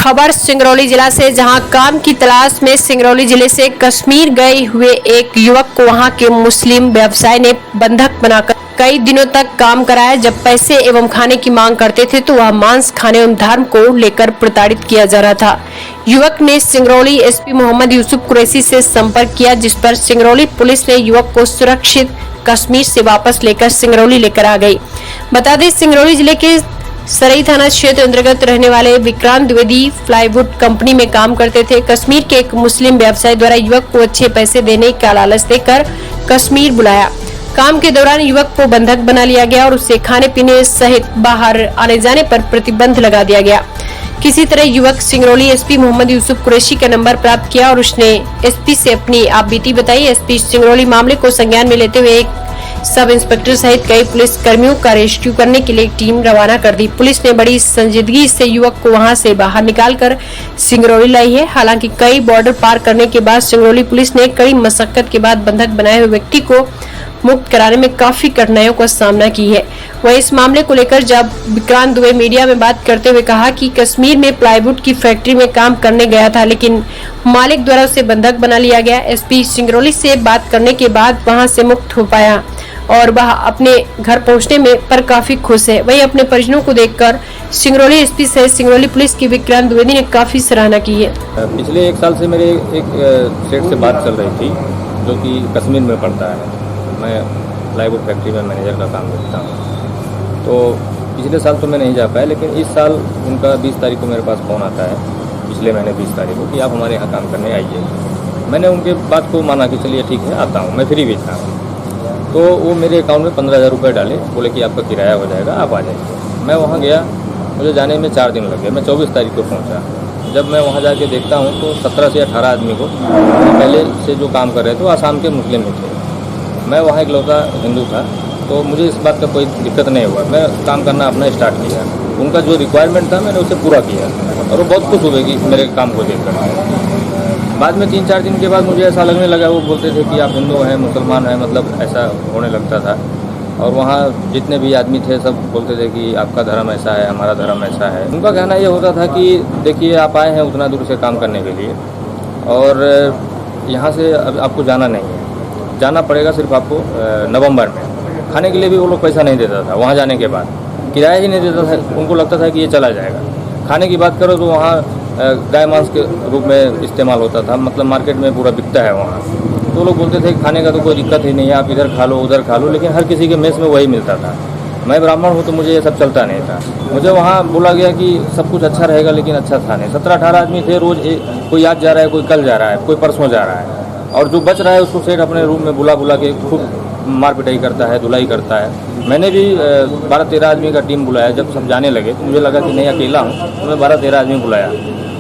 खबर सिंगरौली जिला से, जहां काम की तलाश में सिंगरौली जिले से कश्मीर गए हुए एक युवक को वहां के मुस्लिम व्यवसायी ने बंधक बनाकर कई दिनों तक काम कराया। जब पैसे एवं खाने की मांग करते थे तो वह मांस खाने एवं धर्म को लेकर प्रताड़ित किया जा रहा था। युवक ने सिंगरौली एसपी मोहम्मद यूसुफ कुरैशी से संपर्क किया, जिस पर सिंगरौली पुलिस ने युवक को सुरक्षित कश्मीर से वापस लेकर सिंगरौली लेकर आ गई। बता दें, सिंगरौली जिले के सरई थाना क्षेत्र अंतर्गत रहने वाले विक्रांत द्विवेदी प्लाईवुड कंपनी में काम करते थे। कश्मीर के एक मुस्लिम व्यवसायी द्वारा युवक को अच्छे पैसे देने का लालच देकर कश्मीर बुलाया। काम के दौरान युवक को बंधक बना लिया गया और उसे खाने पीने सहित बाहर आने जाने पर प्रतिबंध लगा दिया गया। किसी तरह युवक सिंगरौली एसपी मोहम्मद यूसुफ कुरैशी का नंबर प्राप्त किया और उसने एसपी से अपनी आपबीती बताई। एसपी सिंगरौली मामले को संज्ञान में लेते हुए एक सब इंस्पेक्टर सहित कई पुलिस कर्मियों का रेस्क्यू करने के लिए एक टीम रवाना कर दी। पुलिस ने बड़ी संजीदगी से युवक को वहां से बाहर निकालकर सिंगरौली लाई है। हालांकि कई बॉर्डर पार करने के बाद सिंगरौली पुलिस ने कड़ी मशक्कत के बाद बंधक बनाए हुए व्यक्ति को मुक्त कराने में काफी कठिनाइयों का सामना की है। वह इस मामले को लेकर जब विक्रांत दुबे मीडिया में बात करते हुए कहा कि कश्मीर में प्लाईवुड की फैक्ट्री में काम करने गया था, लेकिन मालिक द्वारा उसे बंधक बना लिया गया। एसपी सिंगरौली से बात करने के बाद वहां से मुक्त हो पाया और वह अपने घर पहुंचने में पर काफी खुश है। वहीं अपने परिजनों को देखकर सिंगरौली एसपी सहित सिंगरौली पुलिस की विक्रांत द्विवेदी ने काफी सराहना की है। पिछले एक साल से मेरे एक सेठ से बात चल रही थी जो कि कश्मीर में पड़ता है। मैं प्लाईवुड फैक्ट्री में मैनेजर का काम करता हूँ। तो पिछले साल तो मैं नहीं जा पाया, लेकिन इस साल उनका 20 तारीख को मेरे पास फ़ोन आता है, पिछले महीने 20 तारीख को, कि आप हमारे यहाँ काम करने आइए। मैंने उनके बात को माना कि चलिए ठीक है, आता हूँ, मैं फ्री भी था। तो वो मेरे अकाउंट में 15,000 रुपये डाले, बोले कि आपका किराया हो जाएगा, आप आ जाइए। मैं वहाँ गया, मुझे जाने में 4 दिन लग गए। मैं 24 तारीख को पहुँचा। जब मैं वहाँ जाके देखता हूँ तो 17 से 18 आदमी को पहले से जो काम कर रहे थे वो आसाम के मुस्लिम ही थे। मैं वहाँ इकलौता हिंदू था, तो मुझे इस बात का कोई दिक्कत नहीं हुआ। मैं काम करना अपना स्टार्ट किया। उनका जो रिक्वायरमेंट था मैंने उसे पूरा किया और वो बहुत खुश हुए कि मेरे काम को देखकर। बाद में 3-4 दिन के बाद मुझे ऐसा लगने लगा, वो बोलते थे कि आप हिंदू हैं, मुसलमान हैं, मतलब ऐसा होने लगता था। और वहाँ जितने भी आदमी थे सब बोलते थे कि आपका धर्म ऐसा है, हमारा धर्म ऐसा है। उनका कहना ये होता था कि देखिए आप आए हैं उतना दूर से काम करने के लिए और यहाँ से अब आपको जाना नहीं है, जाना पड़ेगा सिर्फ आपको नवंबर में। खाने के लिए भी वो लोग पैसा नहीं देता था, वहाँ जाने के बाद किराया ही नहीं देता था। उनको लगता था कि ये चला जाएगा। खाने की बात करो तो वहाँ गाय मांस के रूप में इस्तेमाल होता था, मतलब मार्केट में पूरा बिकता है वहाँ। तो लोग बोलते थे कि खाने का तो कोई दिक्कत ही नहीं है, आप इधर खा लो उधर खा लो, लेकिन हर किसी के मेस में वही मिलता था। मैं ब्राह्मण हूँ तो मुझे ये सब चलता नहीं था। मुझे वहाँ बोला गया कि सब कुछ अच्छा रहेगा, लेकिन अच्छा था नहीं। 17-18 आदमी थे, रोज़ कोई आज जा रहा है, कोई कल जा रहा है, कोई परसों जा रहा है, और जो बच रहा है उसको सेठ अपने रूम में बुला के खूब मार पिटाई करता है, धुलाई करता है। मैंने भी 12-13 आदमी का टीम बुलाया। जब सब जाने लगे तो मुझे लगा कि नहीं अकेला हूँ, तो मैं 12-13 आदमी बुलाया।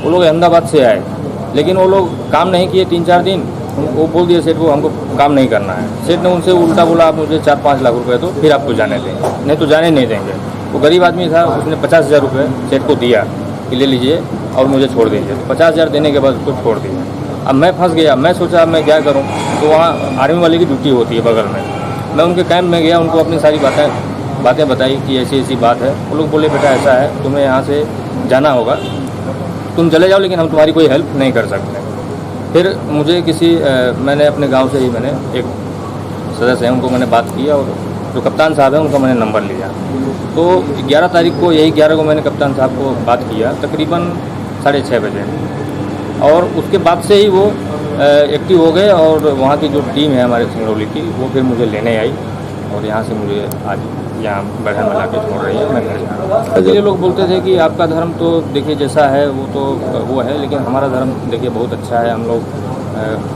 वो लोग अहमदाबाद से आए, लेकिन वो लोग काम नहीं किए 3-4 दिन। वो बोल दिए सेठ को हमको काम नहीं करना है। सेठ ने उनसे उल्टा बोला, आप मुझे 4-5 लाख रुपए दो, फिर आपको जाने देंगे, नहीं तो जाने नहीं देंगे। वो गरीब आदमी था, उसने 50,000 रुपये सेठ को दिया कि ले लीजिए और मुझे छोड़ दीजिए। 50,000 देने के बाद उसको छोड़ दिया। अब मैं फंस गया। मैं सोचा अब मैं क्या करूं, तो वहाँ आर्मी वाले की ड्यूटी होती है बगल में। मैं उनके कैंप में गया, उनको अपनी सारी बातें बताई कि ऐसी ऐसी बात है। वो लोग बोले बेटा ऐसा है, तुम्हें यहाँ से जाना होगा, तुम चले जाओ, लेकिन हम तुम्हारी कोई हेल्प नहीं कर सकते। फिर मुझे मैंने अपने गाँव से ही मैंने एक सदस्य हैं उनको मैंने बात किया और जो कप्तान साहब हैं उनका मैंने नंबर लिया। तो 11 तारीख को, यही 11 को मैंने कप्तान साहब को बात किया तकरीबन 6:30 बजे, और उसके बाद से ही वो एक्टिव हो गए। और वहाँ की जो टीम है हमारे सिंगरौली की, वो फिर मुझे लेने आई और यहाँ से मुझे आज यहाँ बढ़न में ला के छोड़ रही है। मैं घर जा रहा हूँ। इसलिए लोग बोलते थे कि आपका धर्म तो देखिए जैसा है वो तो वो है, लेकिन हमारा धर्म देखिए बहुत अच्छा है। हम लोग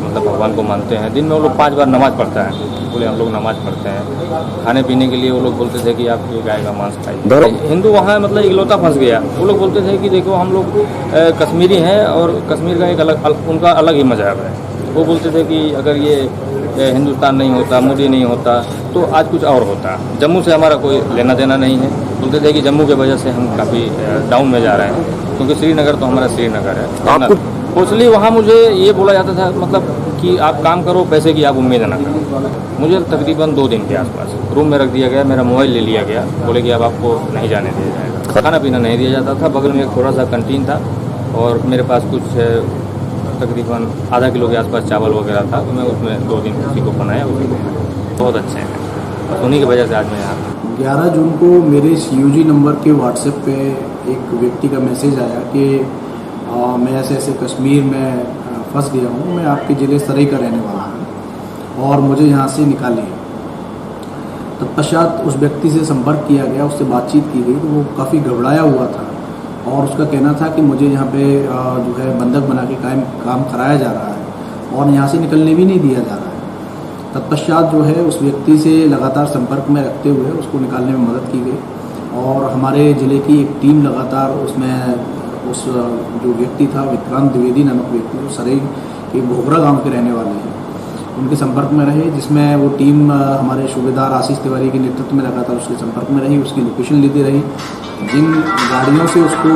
मतलब भगवान को मानते हैं। दिन में वो लोग 5 बार नमाज़ पढ़ता है। बोले हम लोग नमाज़ पढ़ते हैं। खाने पीने के लिए वो लोग बोलते थे कि आप ये गाय का मांस खाइए। हिंदू वहाँ मतलब इकलौता फंस गया। वो लोग बोलते थे कि देखो हम लोग कश्मीरी हैं और कश्मीर का एक उनका अलग ही मज़हब है। वो बोलते थे कि अगर ये हिंदुस्तान नहीं होता, मोदी नहीं होता, तो आज कुछ और होता। जम्मू से हमारा कोई लेना देना नहीं है। बोलते थे कि जम्मू की वजह से हम काफ़ी डाउन में जा रहे हैं, क्योंकि श्रीनगर तो हमारा श्रीनगर है। मोस्टली वहाँ मुझे ये बोला जाता था मतलब कि आप काम करो, पैसे की आप उम्मीद ना करो। मुझे तकरीबन 2 दिन के आसपास रूम में रख दिया गया, मेरा मोबाइल ले लिया गया, बोले कि अब आपको नहीं जाने दिया जाएगा। खाना पीना नहीं दिया जाता था। बगल में एक थोड़ा सा कैंटीन था, और मेरे पास कुछ तकरीबन आधा किलो के आसपास चावल वगैरह था, तो मैं उसमें 2 दिन उसी को बनाया, उसी को खाया। बहुत अच्छे हैं, बस उन्हीं की वजह से आज मैं यहाँ 11 जून को मेरे CUG नंबर के व्हाट्सएप पे एक व्यक्ति का मैसेज आया कि मैं ऐसे ऐसे कश्मीर में फंस गया हूँ, मैं आपके ज़िले सराय का रहने वाला हूँ और मुझे यहाँ से निकालिए। तत्पश्चात उस व्यक्ति से संपर्क किया गया, उससे बातचीत की गई, तो वो काफ़ी घबराया हुआ था और उसका कहना था कि मुझे यहाँ पे जो है बंधक बना के काम कराया जा रहा है और यहाँ से निकलने भी नहीं दिया जा रहा है। तत्पश्चात जो है उस व्यक्ति से लगातार संपर्क में रखते हुए उसको निकालने में मदद की गई और हमारे ज़िले की एक टीम लगातार उसमें उस जो व्यक्ति था विक्रांत द्विवेदी नामक व्यक्ति, जो सराय के घोघरा गांव के रहने वाले हैं, उनके संपर्क में रहे, जिसमें वो टीम हमारे सूबेदार आशीष तिवारी के नेतृत्व में लगातार उसके संपर्क में रही, उसकी लोकेशन लेती रही। जिन गाड़ियों से उसको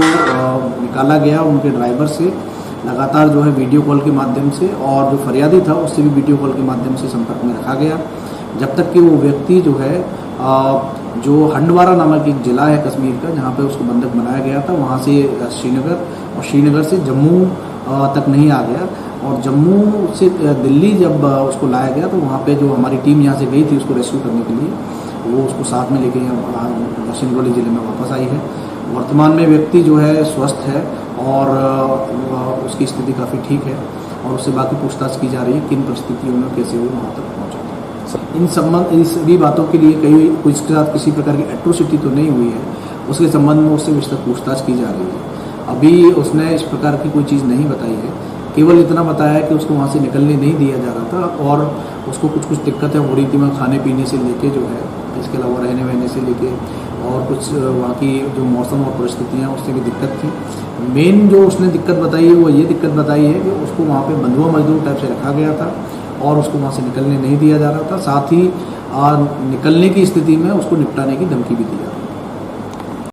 निकाला गया उनके ड्राइवर से लगातार जो है वीडियो कॉल के माध्यम से और जो फरियादी था उससे भी वीडियो कॉल के माध्यम से संपर्क में रखा गया, जब तक कि वो व्यक्ति जो है जो हंडवारा नामक एक ज़िला है कश्मीर का, जहाँ पे उसको बंधक बनाया गया था, वहाँ से श्रीनगर और श्रीनगर से जम्मू तक नहीं आ गया। और जम्मू से दिल्ली जब उसको लाया गया तो वहाँ पे जो हमारी टीम यहाँ से गई थी उसको रेस्क्यू करने के लिए, वो उसको साथ में लेके सिंगरौली ज़िले में वापस आई है। वर्तमान में व्यक्ति जो है स्वस्थ है और उसकी स्थिति काफ़ी ठीक है और उससे बाकी पूछताछ की जा रही है, किन परिस्थितियों में कैसे वो वहाँ तक पहुँचा। इन सभी बातों के लिए उसके साथ किसी प्रकार की एट्रोसिटी तो नहीं हुई है, उसके संबंध में उससे विस्तृत पूछताछ की जा रही है। अभी उसने इस प्रकार की कोई चीज़ नहीं बताई है, केवल इतना बताया कि उसको वहाँ से निकलने नहीं दिया जा रहा था और उसको कुछ दिक्कतें हो रही थी, मैं खाने पीने से लेके जो है, इसके अलावा रहने वहने से लेके और कुछ वहाँ की जो मौसम और परिस्थितियाँ उससे भी दिक्कत थी। मेन जो उसने दिक्कत बताई है वो ये दिक्कत बताई है कि उसको वहाँ पे बंधुआ मजदूर टाइप से रखा गया था और उसको वहाँ से निकलने नहीं दिया जा रहा था, साथ ही निकलने की स्थिति में उसको निपटाने की धमकी भी दी जा रही है।